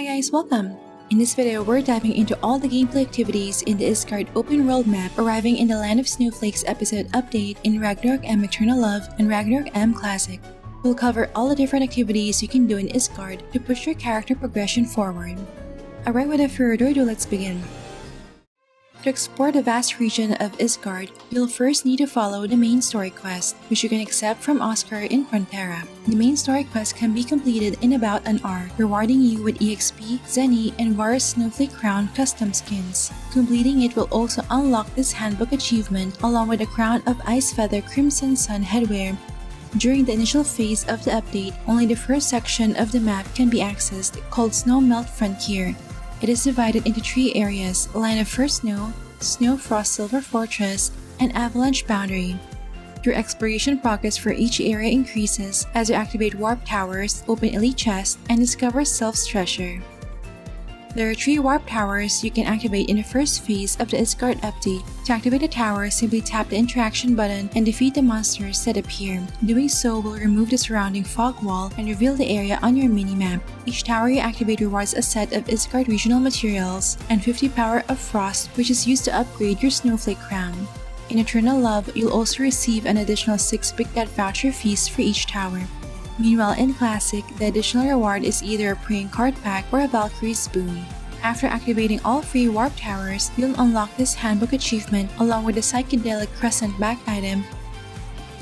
Hi guys, welcome! In this video, we're diving into all the gameplay activities in the Issgard open world map arriving in the Land of Snowflakes episode update in Ragnarok M Eternal Love and Ragnarok M Classic. We'll cover all the different activities you can do in Issgard to push your character progression forward. Alright, without further ado, let's begin. To explore the vast region of Issgard, you'll first need to follow the main story quest, which you can accept from Oscar in Frontera. The main story quest can be completed in about an hour, rewarding you with EXP, Zenny, and Varus Snowflake Crown custom skins. Completing it will also unlock this handbook achievement along with the Crown of Ice Feather Crimson Sun headwear. During the initial phase of the update, only the first section of the map can be accessed, called Snowmelt Frontier. It is divided into 3 areas: Line of First Snow, Snow Frost Silver Fortress, and Avalanche Boundary. Your exploration progress for each area increases as you activate warp towers, open elite chests, and discover Sylph's treasure. There are 3 warp towers you can activate in the first phase of the Issgard update. To activate the tower, simply tap the interaction button and defeat the monsters that appear. Doing so will remove the surrounding fog wall and reveal the area on your minimap. Each tower you activate rewards a set of Issgard regional materials and 50 Power of Frost, which is used to upgrade your Snowflake Crown. In Eternal Love, you'll also receive an additional 6 Big Dad voucher fees for each tower. Meanwhile, in Classic, the additional reward is either a praying card pack or a Valkyrie's boon. After activating all 3 warp towers, you'll unlock this handbook achievement along with the psychedelic crescent back item.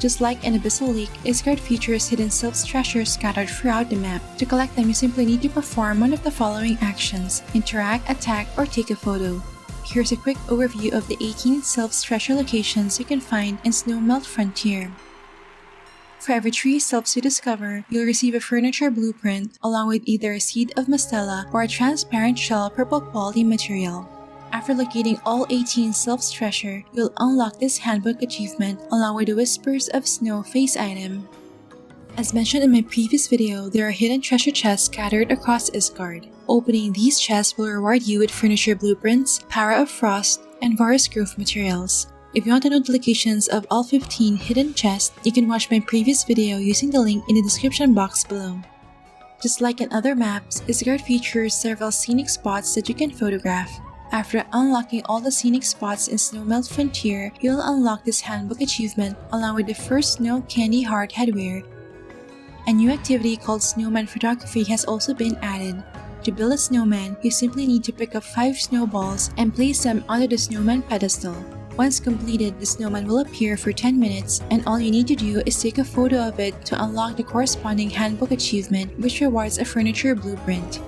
Just like in Abyssal Leak, Issgard features hidden Sylph's treasures scattered throughout the map. To collect them, you simply need to perform one of the following actions: interact, attack, or take a photo. Here's a quick overview of the 18 Sylph's treasure locations you can find in Snowmelt Frontier. For every 3 Sylphs you discover, you'll receive a furniture blueprint along with either a seed of Mastella or a transparent shell purple quality material. After locating all 18 Sylph's treasure, you'll unlock this handbook achievement along with the Whispers of Snow face item. As mentioned in my previous video, there are hidden treasure chests scattered across Issgard. Opening these chests will reward you with furniture blueprints, Power of Frost, and Varus Growth materials. If you want to know the locations of all 15 hidden chests, you can watch my previous video using the link in the description box below. Just like in other maps, Issgard features several scenic spots that you can photograph. After unlocking all the scenic spots in Snowmelt Frontier, you'll unlock this handbook achievement along with the first Snow Candy Heart headwear. A new activity called Snowman Photography has also been added. To build a snowman, you simply need to pick up 5 snowballs and place them under the snowman pedestal. Once completed, the snowman will appear for 10 minutes, and all you need to do is take a photo of it to unlock the corresponding handbook achievement, which rewards a furniture blueprint.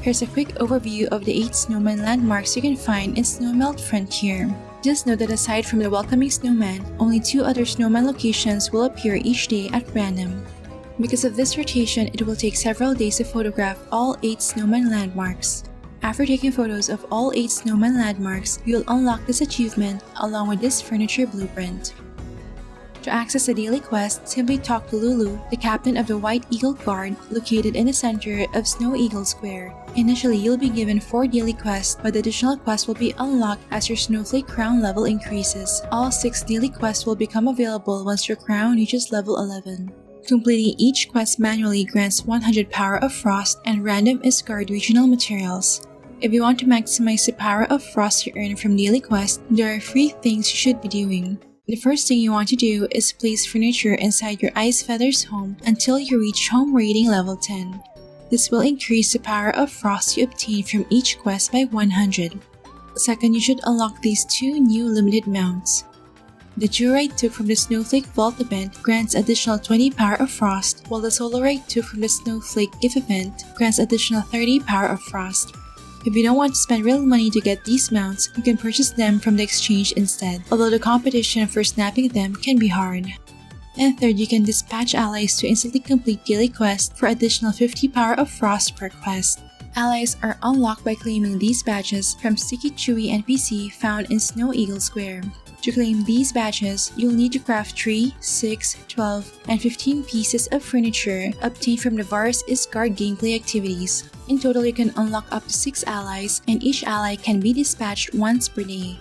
Here's a quick overview of the 8 snowman landmarks you can find in Snowmelt Frontier. Just note that aside from the welcoming snowman, only 2 other snowman locations will appear each day at random. Because of this rotation, it will take several days to photograph all 8 snowman landmarks. After taking photos of all 8 snowman landmarks, you'll unlock this achievement along with this furniture blueprint. To access the daily quest, simply talk to Lulu, the captain of the White Eagle Guard, located in the center of Snow Eagle Square. Initially, you'll be given 4 daily quests, but the additional quests will be unlocked as your Snowflake Crown level increases. All 6 daily quests will become available once your crown reaches level 11. Completing each quest manually grants 100 Power of Frost and random Issgard regional materials. If you want to maximize the Power of Frost you earn from daily quests, there are 3 things you should be doing. The first thing you want to do is place furniture inside your Ice Feather's home until you reach home rating level 10. This will increase the Power of Frost you obtain from each quest by 100. Second, you should unlock these 2 new limited mounts. The Jewel Ride 2 from the Snowflake Vault event grants additional 20 Power of Frost, while the Solo Ride 2 from the Snowflake Gift event grants additional 30 Power of Frost. If you don't want to spend real money to get these mounts, you can purchase them from the exchange instead, although the competition for snapping them can be hard. And third, you can dispatch allies to instantly complete daily quests for additional 50 Power of Frost per quest. Allies are unlocked by claiming these badges from Sticky Chewy NPC found in Snow Eagle Square. To claim these badges, you'll need to craft 3, 6, 12, and 15 pieces of furniture obtained from the Varus Issgard gameplay activities. In total, you can unlock up to 6 allies, and each ally can be dispatched once per day.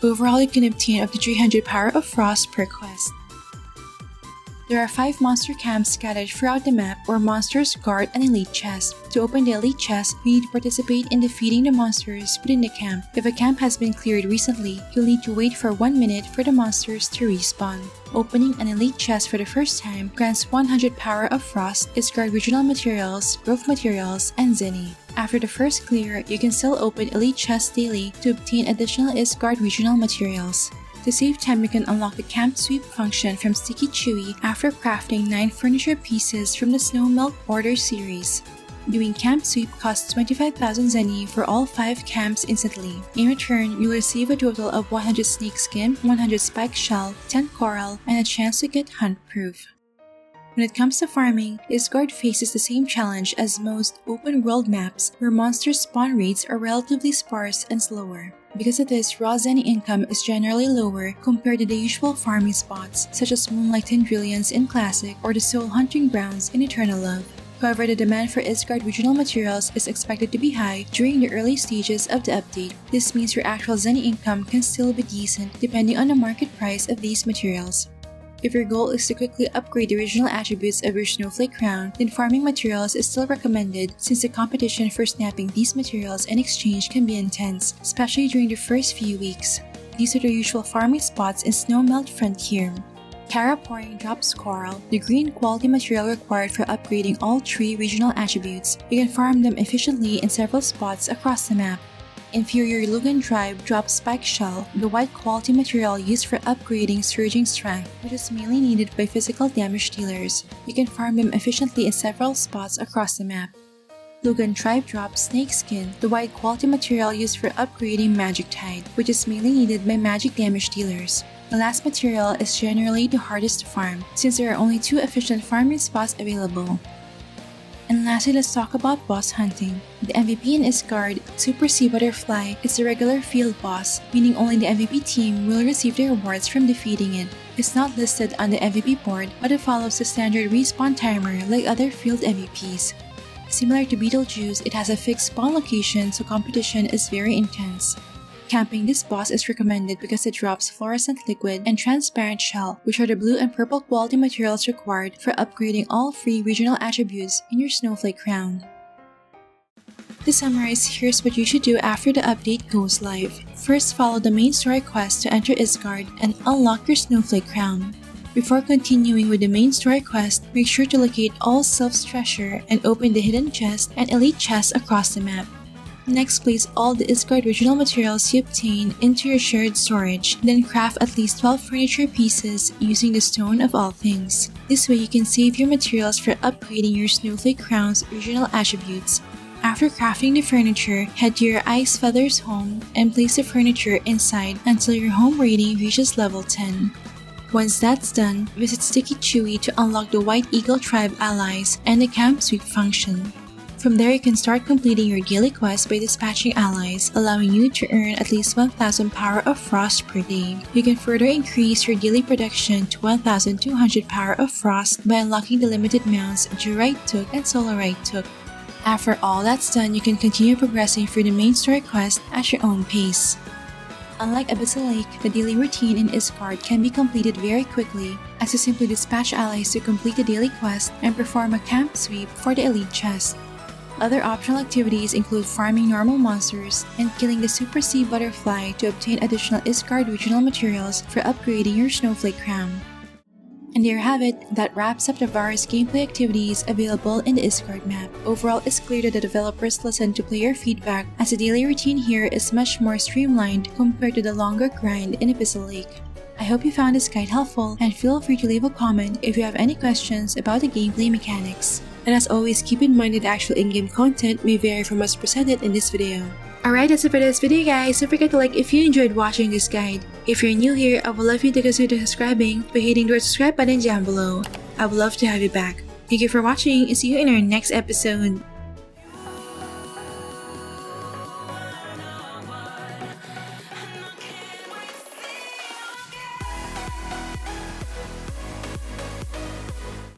Overall, you can obtain up to 300 Power of Frost per quest. There are 5 monster camps scattered throughout the map where monsters guard an elite chest. To open the elite chest, you need to participate in defeating the monsters within the camp. If a camp has been cleared recently, you'll need to wait for 1 minute for the monsters to respawn. Opening an elite chest for the first time grants 100 power of Frost, Issgard regional materials, growth materials, and Zenny. After the first clear, you can still open elite chests daily to obtain additional Issgard regional materials. To save time, you can unlock the camp sweep function from Sticky Chewy after crafting 9 furniture pieces from the Snowman Order series. Doing camp sweep costs 25,000 Zenny for all 5 camps instantly. In return, you'll receive a total of 100 snake skin, 100 spike shell, 10 coral, and a chance to get hunt proof. When it comes to farming, Issgard faces the same challenge as most open-world maps where monster spawn rates are relatively sparse and slower. Because of this, raw Zenny income is generally lower compared to the usual farming spots such as Moonlight Tendrillions in Classic or the Soul Hunting Grounds in Eternal Love. However, the demand for Issgard regional materials is expected to be high during the early stages of the update. This means your actual Zenny income can still be decent depending on the market price of these materials. If your goal is to quickly upgrade the original attributes of your Snowflake crown, then farming materials is still recommended since the competition for snapping these materials in exchange can be intense, especially during the first few weeks. These are the usual farming spots in Snowmelt Frontier. Kara Pouring drops Coral, the green quality material required for upgrading all 3 regional attributes. You can farm them efficiently in several spots across the map. Inferior Lugan Tribe drops Spike Shell, the white quality material used for upgrading Surging Strength, which is mainly needed by physical damage dealers. You can farm them efficiently in several spots across the map. Lugan Tribe drops Snake Skin, the white quality material used for upgrading Magic Tide, which is mainly needed by magic damage dealers. The last material is generally the hardest to farm, since there are only 2 efficient farming spots available. And lastly, let's talk about boss hunting. The MVP in Issgard, Super Sea Butterfly, is the regular field boss, meaning only the MVP team will receive the rewards from defeating it. It's not listed on the MVP board, but it follows the standard respawn timer like other field MVPs. Similar to Beetlejuice, it has a fixed spawn location, so competition is very intense. Camping this boss is recommended because it drops Fluorescent Liquid and Transparent Shell, which are the blue and purple quality materials required for upgrading all 3 regional attributes in your Snowflake crown. To summarize, here's what you should do after the update goes live. First, follow the main story quest to enter Issgard and unlock your Snowflake crown. Before continuing with the main story quest, make sure to locate all Sylph's treasure and open the hidden chest and elite chests across the map. Next, place all the Issgard regional materials you obtain into your shared storage, then craft at least 12 furniture pieces using the Stone of All Things. This way you can save your materials for upgrading your Snowflake crown's regional attributes. After crafting the furniture, head to your Ice Feathers home and place the furniture inside until your home rating reaches level 10. Once that's done, visit Sticky Chewy to unlock the White Eagle Tribe allies and the camp sweep function. From there, you can start completing your daily quest by dispatching allies, allowing you to earn at least 1,000 power of Frost per day. You can further increase your daily production to 1,200 power of Frost by unlocking the limited mounts Durite Took and Solarite Took. After all that's done, you can continue progressing through the main story quest at your own pace. Unlike Abyssal Lake, the daily routine in Issgard can be completed very quickly, as you simply dispatch allies to complete the daily quest and perform a camp sweep for the elite chest. Other optional activities include farming normal monsters and killing the Super Sea Butterfly to obtain additional Issgard regional materials for upgrading your Snowflake crown. And there you have it, that wraps up the various gameplay activities available in the Issgard map. Overall, it's clear that the developers listened to player feedback, as the daily routine here is much more streamlined compared to the longer grind in Abyssal Lake. I hope you found this guide helpful, and feel free to leave a comment if you have any questions about the gameplay mechanics. And as always, keep in mind that the actual in-game content may vary from what's presented in this video. Alright, that's it for this video guys. Don't forget to like if you enjoyed watching this guide. If you're new here, I would love you to consider subscribing by hitting the subscribe button down below. I would love to have you back. Thank you for watching and see you in our next episode.